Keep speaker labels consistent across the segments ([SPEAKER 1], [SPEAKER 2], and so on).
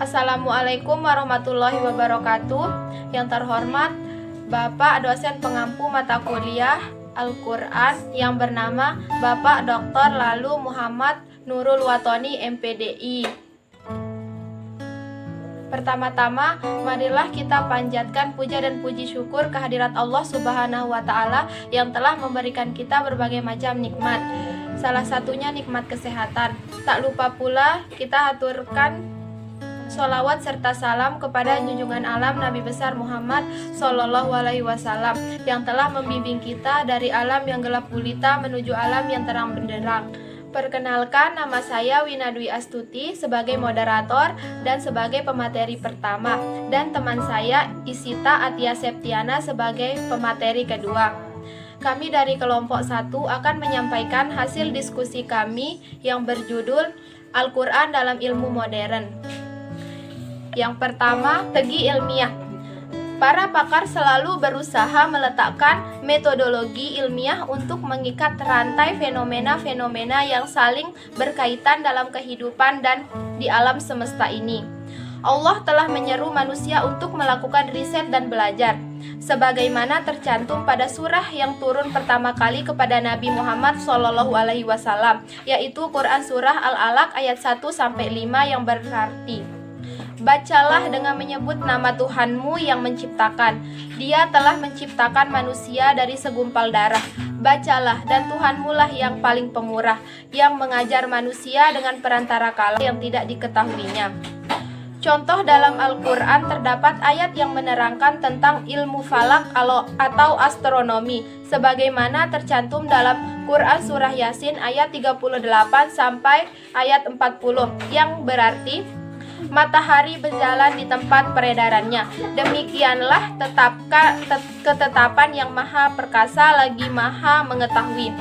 [SPEAKER 1] Assalamualaikum warahmatullahi wabarakatuh. Yang terhormat Bapak dosen pengampu mata kuliah Al-Quran yang bernama Bapak Dr. Lalu Muhammad Nurul Watoni MPDI. Pertama-tama, marilah kita panjatkan puja dan puji syukur kehadirat Allah Subhanahu wa Ta'ala yang telah memberikan kita berbagai macam nikmat. Salah satunya nikmat kesehatan. Tak lupa pula kita aturkan sholawat serta salam kepada junjungan alam Nabi besar Muhammad Sallallahu Alaihi Wasallam yang telah membimbing kita dari alam yang gelap gulita menuju alam yang terang benderang. Perkenalkan, nama saya Wina Dwi Astuti sebagai moderator dan sebagai pemateri pertama, dan teman saya Isita Atia Septiana sebagai pemateri kedua. Kami dari kelompok 1 akan menyampaikan hasil diskusi kami yang berjudul Al-Quran dalam Ilmu Modern. Yang pertama, segi ilmiah. Para pakar selalu berusaha meletakkan metodologi ilmiah untuk mengikat rantai fenomena-fenomena yang saling berkaitan dalam kehidupan dan di alam semesta ini. Allah telah menyeru manusia untuk melakukan riset dan belajar, sebagaimana tercantum pada surah yang turun pertama kali kepada Nabi Muhammad SAW, yaitu Quran Surah Al-Alaq ayat 1-5 yang berarti, bacalah dengan menyebut nama Tuhanmu yang menciptakan. Dia telah menciptakan manusia dari segumpal darah. Bacalah, dan Tuhanmu lah yang paling pemurah, yang mengajar manusia dengan perantara kalam yang tidak diketahuinya. Contoh dalam Al-Quran terdapat ayat yang menerangkan tentang ilmu falak atau astronomi, sebagaimana tercantum dalam Quran Surah Yasin ayat 38 sampai ayat 40, yang berarti, matahari berjalan di tempat peredarannya. Demikianlah ketetapan yang maha perkasa lagi maha mengetahui.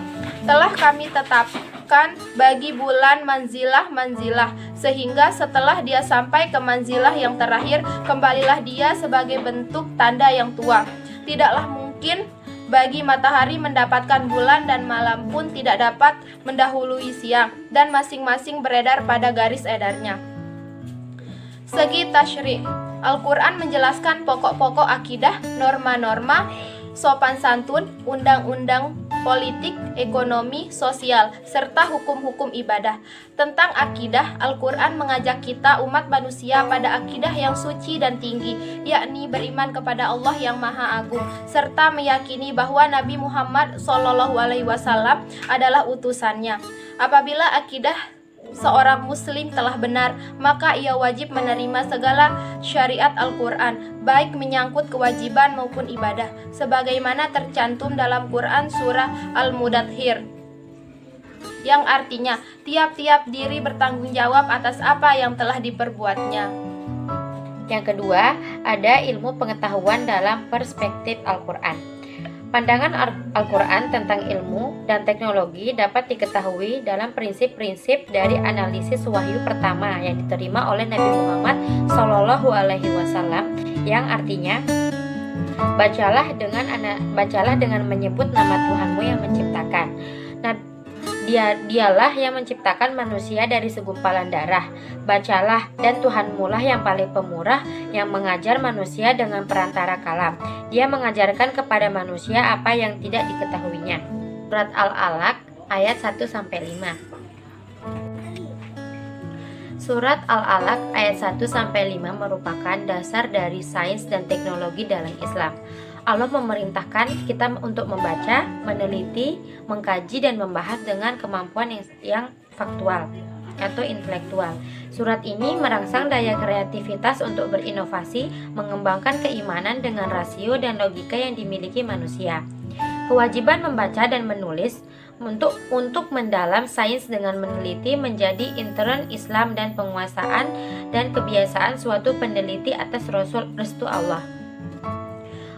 [SPEAKER 1] Telah kami tetapkan bagi bulan manzilah-manzilah, sehingga setelah dia sampai ke manzilah yang terakhir, kembalilah dia sebagai bentuk tanda yang tua. Tidaklah mungkin bagi matahari mendapatkan bulan, dan malam pun tidak dapat mendahului siang, dan masing-masing beredar pada garis edarnya. Segi tasyri', Al-Quran menjelaskan pokok-pokok akidah, norma-norma, sopan santun, undang-undang politik, ekonomi, sosial, serta hukum-hukum ibadah. Tentang akidah, Al-Quran mengajak kita umat manusia pada akidah yang suci dan tinggi, yakni beriman kepada Allah yang Maha Agung, serta meyakini bahwa Nabi Muhammad SAW adalah utusannya. Apabila akidah seorang muslim telah benar, maka ia wajib menerima segala syariat Al-Quran, baik menyangkut kewajiban maupun ibadah, sebagaimana tercantum dalam Quran Surah Al-Mudaththir, yang artinya tiap-tiap diri bertanggung jawab atas apa yang telah diperbuatnya.
[SPEAKER 2] Yang kedua, ada ilmu pengetahuan dalam perspektif Al-Quran. Pandangan Al-Quran tentang ilmu dan teknologi dapat diketahui dalam prinsip-prinsip dari analisis wahyu pertama yang diterima oleh Nabi Muhammad SAW, yang artinya, bacalah dengan menyebut nama Tuhanmu yang menciptakan. Dialah yang menciptakan manusia dari segumpalan darah. Bacalah, dan Tuhanmu lah yang paling pemurah, yang mengajar manusia dengan perantara kalam. Dia mengajarkan kepada manusia apa yang tidak diketahuinya. Surat Al-Alaq ayat 1-5. Surat Al-Alaq ayat 1-5 merupakan dasar dari sains dan teknologi dalam Islam. Allah memerintahkan kita untuk membaca, meneliti, mengkaji, dan membahas dengan kemampuan yang faktual atau intelektual. Surat ini merangsang daya kreativitas untuk berinovasi, mengembangkan keimanan dengan rasio dan logika yang dimiliki manusia. Kewajiban membaca dan menulis untuk mendalam sains dengan meneliti menjadi intern Islam dan penguasaan dan kebiasaan suatu peneliti atas restu Allah.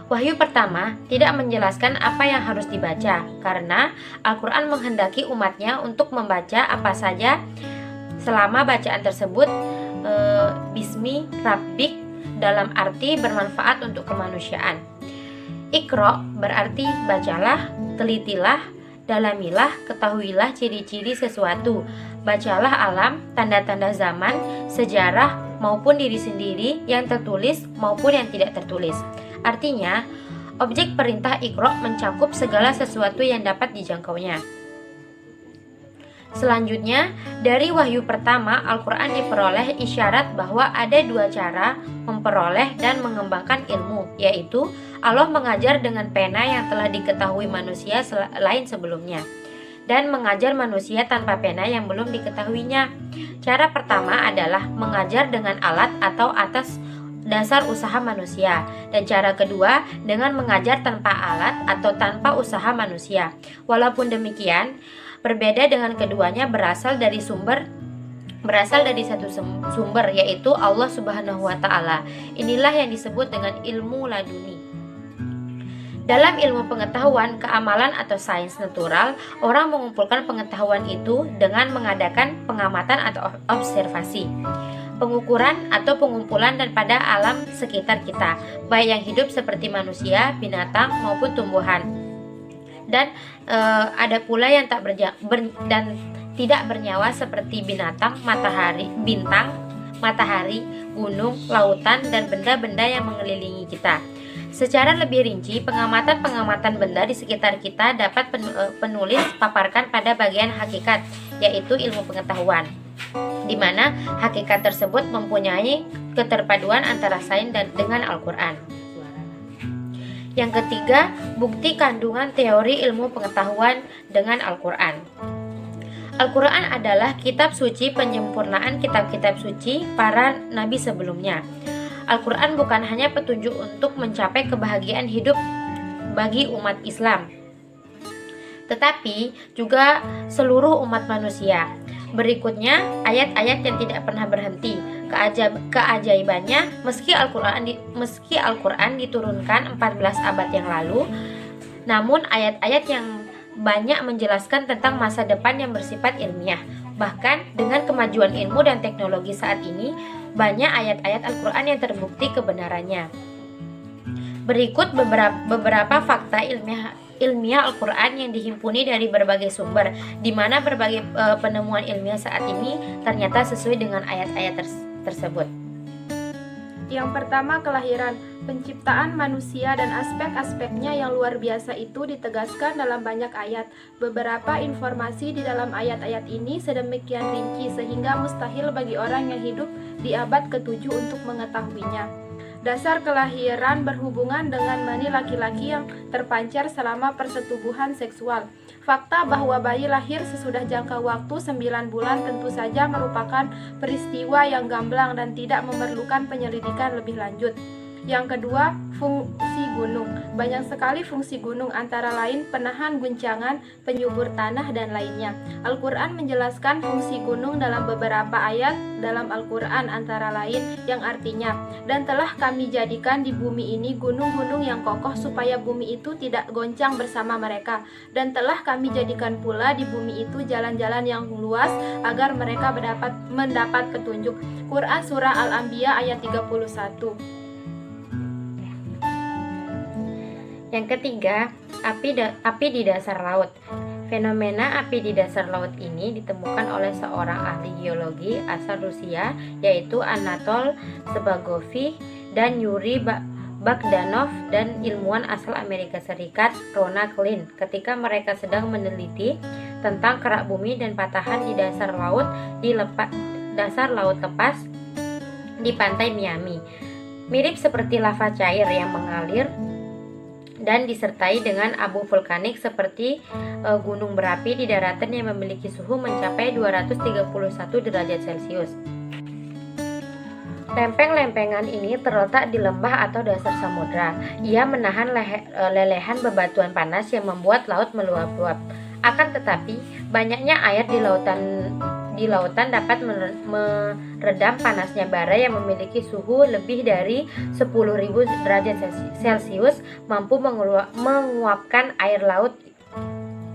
[SPEAKER 2] Wahyu pertama tidak menjelaskan apa yang harus dibaca, karena Al-Quran menghendaki umatnya untuk membaca apa saja selama bacaan tersebut bismi rabbik dalam arti bermanfaat untuk kemanusiaan. Iqra berarti bacalah, telitilah, dalamilah, ketahuilah ciri-ciri sesuatu, bacalah alam, tanda-tanda zaman, sejarah, maupun diri sendiri yang tertulis maupun yang tidak tertulis. Artinya, objek perintah Iqra mencakup segala sesuatu yang dapat dijangkaunya. Selanjutnya, dari wahyu pertama, Al-Quran diperoleh isyarat bahwa ada dua cara memperoleh dan mengembangkan ilmu, yaitu Allah mengajar dengan pena yang telah diketahui manusia lain sebelumnya, dan mengajar manusia tanpa pena yang belum diketahuinya. Cara pertama adalah mengajar dengan alat atau atas dasar usaha manusia, dan cara kedua dengan mengajar tanpa alat atau tanpa usaha manusia. Walaupun demikian, berbeda dengan keduanya berasal dari satu sumber, yaitu Allah Subhanahu wa Ta'ala. Inilah yang disebut dengan ilmu laduni. Dalam ilmu pengetahuan, keamalan atau sains natural, orang mengumpulkan pengetahuan itu dengan mengadakan pengamatan atau observasi, pengukuran atau pengumpulan dan pada alam sekitar kita, baik yang hidup seperti manusia, binatang maupun tumbuhan. Dan ada pula yang tidak bernyawa seperti binatang, bintang, matahari, gunung, lautan, dan benda-benda yang mengelilingi kita. Secara lebih rinci, pengamatan benda di sekitar kita dapat penulis paparkan pada bagian hakikat, yaitu ilmu pengetahuan, di mana hakikat tersebut mempunyai keterpaduan antara sains dengan Al-Quran. Yang ketiga, bukti kandungan teori ilmu pengetahuan dengan Al-Quran. Al-Quran adalah kitab suci penyempurnaan kitab-kitab suci para nabi sebelumnya. Al-Quran bukan hanya petunjuk untuk mencapai kebahagiaan hidup bagi umat Islam, tetapi juga seluruh umat manusia. Berikutnya, ayat-ayat yang tidak pernah berhenti. Keajaibannya, meski Al-Quran diturunkan 14 abad yang lalu, namun ayat-ayat yang banyak menjelaskan tentang masa depan yang bersifat ilmiah. Bahkan dengan kemajuan ilmu dan teknologi saat ini, banyak ayat-ayat Al-Quran yang terbukti kebenarannya. Berikut beberapa fakta ilmiah Al-Quran yang dihimpuni dari berbagai sumber, di mana berbagai penemuan ilmiah saat ini ternyata sesuai dengan ayat-ayat tersebut.
[SPEAKER 1] Yang pertama, kelahiran. Penciptaan manusia dan aspek-aspeknya yang luar biasa itu ditegaskan dalam banyak ayat. Beberapa informasi di dalam ayat-ayat ini sedemikian rinci sehingga mustahil bagi orang yang hidup di abad ke-7 untuk mengetahuinya. Dasar kelahiran berhubungan dengan mani laki-laki yang terpancar selama persetubuhan seksual. Fakta bahwa bayi lahir sesudah jangka waktu 9 bulan tentu saja merupakan peristiwa yang gamblang dan tidak memerlukan penyelidikan lebih lanjut. Yang kedua, fungsi gunung. Banyak sekali fungsi gunung, antara lain penahan guncangan, penyubur tanah, dan lainnya. Al-Quran menjelaskan fungsi gunung dalam beberapa ayat dalam Al-Quran, antara lain yang artinya, dan telah kami jadikan di bumi ini gunung-gunung yang kokoh supaya bumi itu tidak goncang bersama mereka, dan telah kami jadikan pula di bumi itu jalan-jalan yang luas agar mereka mendapat petunjuk. Quran Surah Al-Anbiya ayat 31.
[SPEAKER 2] Yang ketiga, api di dasar laut. Fenomena api di dasar laut ini ditemukan oleh seorang ahli geologi asal Rusia, yaitu Anatol Sebagovich dan Yuri Bogdanov, dan ilmuwan asal Amerika Serikat Rona Klein ketika mereka sedang meneliti tentang kerak bumi dan patahan di dasar laut lepas di pantai Miami. Mirip seperti lava cair yang mengalir dan disertai dengan abu vulkanik seperti gunung berapi di daratan yang memiliki suhu mencapai 231 derajat Celcius. Lempeng-lempengan ini terletak di lembah atau dasar samudra. Ia menahan lelehan bebatuan panas yang membuat laut meluap-luap. Akan tetapi, banyaknya air di lautan dapat meredam panasnya bara yang memiliki suhu lebih dari 10.000 derajat Celcius. Mampu menguapkan air laut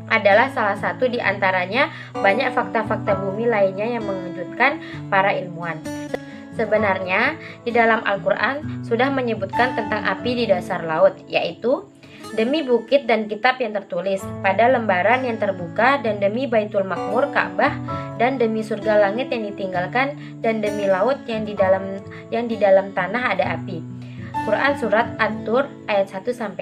[SPEAKER 2] adalah salah satu di antaranya banyak fakta-fakta bumi lainnya yang mengejutkan para ilmuwan. Sebenarnya, di dalam Al-Quran sudah menyebutkan tentang api di dasar laut, yaitu demi bukit dan kitab yang tertulis pada lembaran yang terbuka, dan demi Baitul Makmur Ka'bah, dan demi surga langit yang ditinggalkan, dan demi laut yang di dalam tanah ada api. Quran Surat At-Tur ayat 1-6.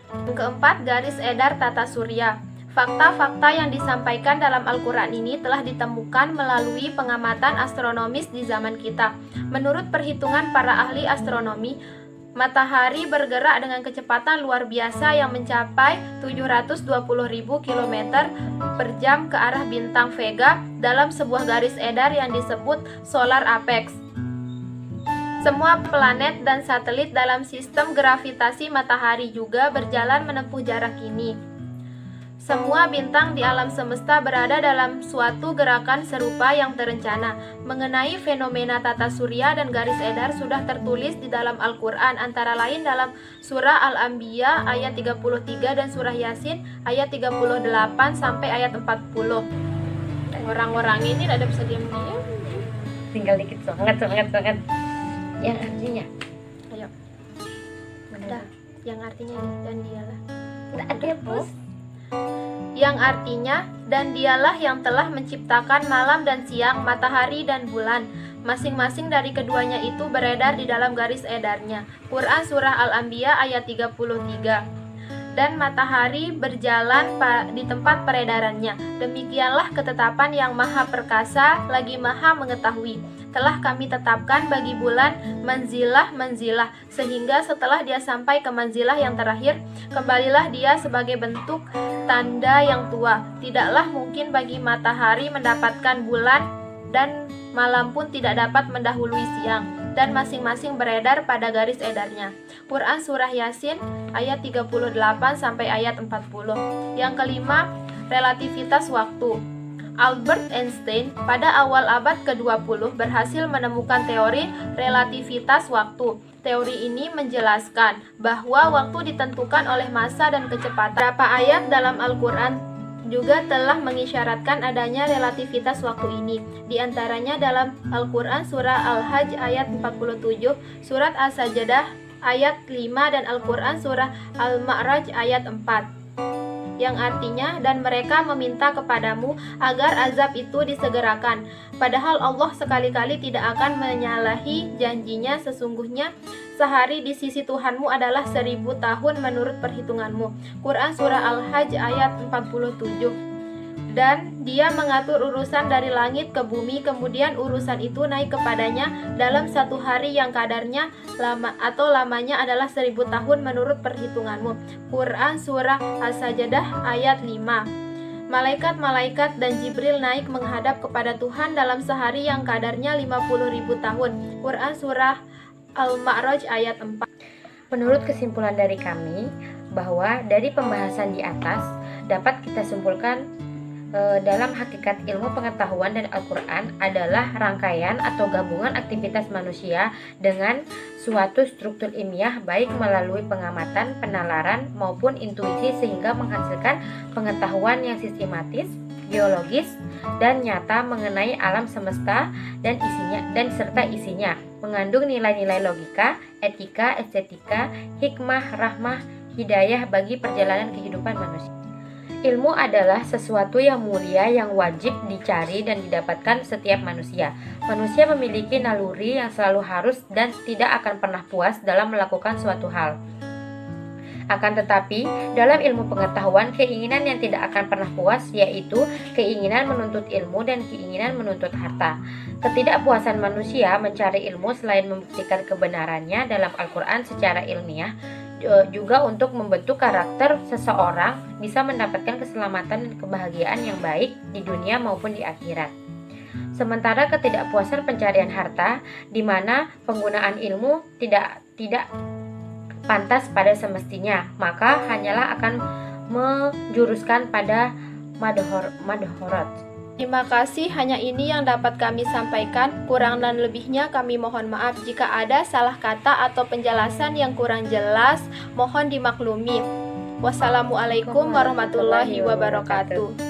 [SPEAKER 1] Yang keempat, garis edar tata surya. Fakta-fakta yang disampaikan dalam Al-Quran ini telah ditemukan melalui pengamatan astronomis di zaman kita. Menurut perhitungan para ahli astronomi, matahari bergerak dengan kecepatan luar biasa yang mencapai 720.000 km per jam ke arah bintang Vega dalam sebuah garis edar yang disebut solar apex. Semua planet dan satelit dalam sistem gravitasi matahari juga berjalan menempuh jarak ini. Semua bintang di alam semesta berada dalam suatu gerakan serupa yang terencana. Mengenai fenomena tata surya dan garis edar sudah tertulis di dalam Al-Quran, antara lain dalam surah Al-Anbiya ayat 33 dan surah Yasin ayat 38 sampai ayat 40. Orang-orang ini tidak bisa diam-diam.
[SPEAKER 2] Tinggal dikit, semangat. Yang artinya,
[SPEAKER 1] Ayo. Udah, yang artinya ini, dan dialah.
[SPEAKER 2] nggak ada bos.
[SPEAKER 1] Yang artinya, dan dialah yang telah menciptakan malam dan siang, matahari dan bulan. Masing-masing dari keduanya itu beredar di dalam garis edarnya. Quran Surah Al-Anbiya ayat 33. Dan matahari berjalan di tempat peredarannya. Demikianlah ketetapan yang maha perkasa lagi maha mengetahui. Telah kami tetapkan bagi bulan manzilah, sehingga setelah dia sampai ke manzilah yang terakhir, kembalilah dia sebagai bentuk tanda yang tua. Tidaklah mungkin bagi matahari mendapatkan bulan, dan malam pun tidak dapat mendahului siang, dan masing-masing beredar pada garis edarnya. Quran Surah Yasin ayat 38 sampai ayat 40. Yang kelima, relativitas waktu. Albert Einstein pada awal abad ke-20 berhasil menemukan teori relativitas waktu. Teori ini menjelaskan bahwa waktu ditentukan oleh massa dan kecepatan. Beberapa ayat dalam Al-Quran juga telah mengisyaratkan adanya relativitas waktu ini. Di antaranya dalam Al-Quran surah Al-Hajj ayat 47, surat As-Sajdah ayat 5, dan Al-Quran surah Al-Ma'raj ayat 4. Yang artinya, dan mereka meminta kepadamu agar azab itu disegerakan. Padahal Allah sekali-kali tidak akan menyalahi janjinya. Sesungguhnya sehari di sisi Tuhanmu adalah 1000 tahun menurut perhitunganmu. Quran Surah Al-Hajj ayat 47. Dan dia mengatur urusan dari langit ke bumi, kemudian urusan itu naik kepadanya dalam satu hari yang kadarnya lamanya adalah 1000 tahun menurut perhitunganmu. Quran Surah As-Sajdah ayat 5. Malaikat-malaikat dan Jibril naik menghadap kepada Tuhan dalam sehari yang kadarnya 50.000 tahun. Quran Surah Al-Ma'raj ayat 4.
[SPEAKER 2] Menurut kesimpulan dari kami, bahwa dari pembahasan di atas dapat kita simpulkan dalam hakikat ilmu pengetahuan dan Al-Quran adalah rangkaian atau gabungan aktivitas manusia dengan suatu struktur ilmiah, baik melalui pengamatan, penalaran, maupun intuisi, sehingga menghasilkan pengetahuan yang sistematis, geologis, dan nyata mengenai alam semesta dan serta isinya, mengandung nilai-nilai logika, etika, estetika, hikmah, rahmah, hidayah bagi perjalanan kehidupan manusia. Ilmu adalah sesuatu yang mulia yang wajib dicari dan didapatkan setiap manusia. Manusia memiliki naluri yang selalu harus dan tidak akan pernah puas dalam melakukan suatu hal. Akan tetapi, dalam ilmu pengetahuan, keinginan yang tidak akan pernah puas, yaitu keinginan menuntut ilmu dan keinginan menuntut harta. Ketidakpuasan manusia mencari ilmu selain membuktikan kebenarannya dalam Al-Quran secara ilmiah, juga untuk membentuk karakter seseorang, bisa mendapatkan keselamatan dan kebahagiaan yang baik di dunia maupun di akhirat. Sementara ketidakpuasan pencarian harta, di mana penggunaan ilmu tidak pantas pada semestinya, maka hanyalah akan menjuruskan pada madhorat.
[SPEAKER 1] Terima kasih, hanya ini yang dapat kami sampaikan. Kurang dan lebihnya kami mohon maaf. Jika ada salah kata atau penjelasan yang kurang jelas, mohon dimaklumi. Wassalamualaikum warahmatullahi wabarakatuh.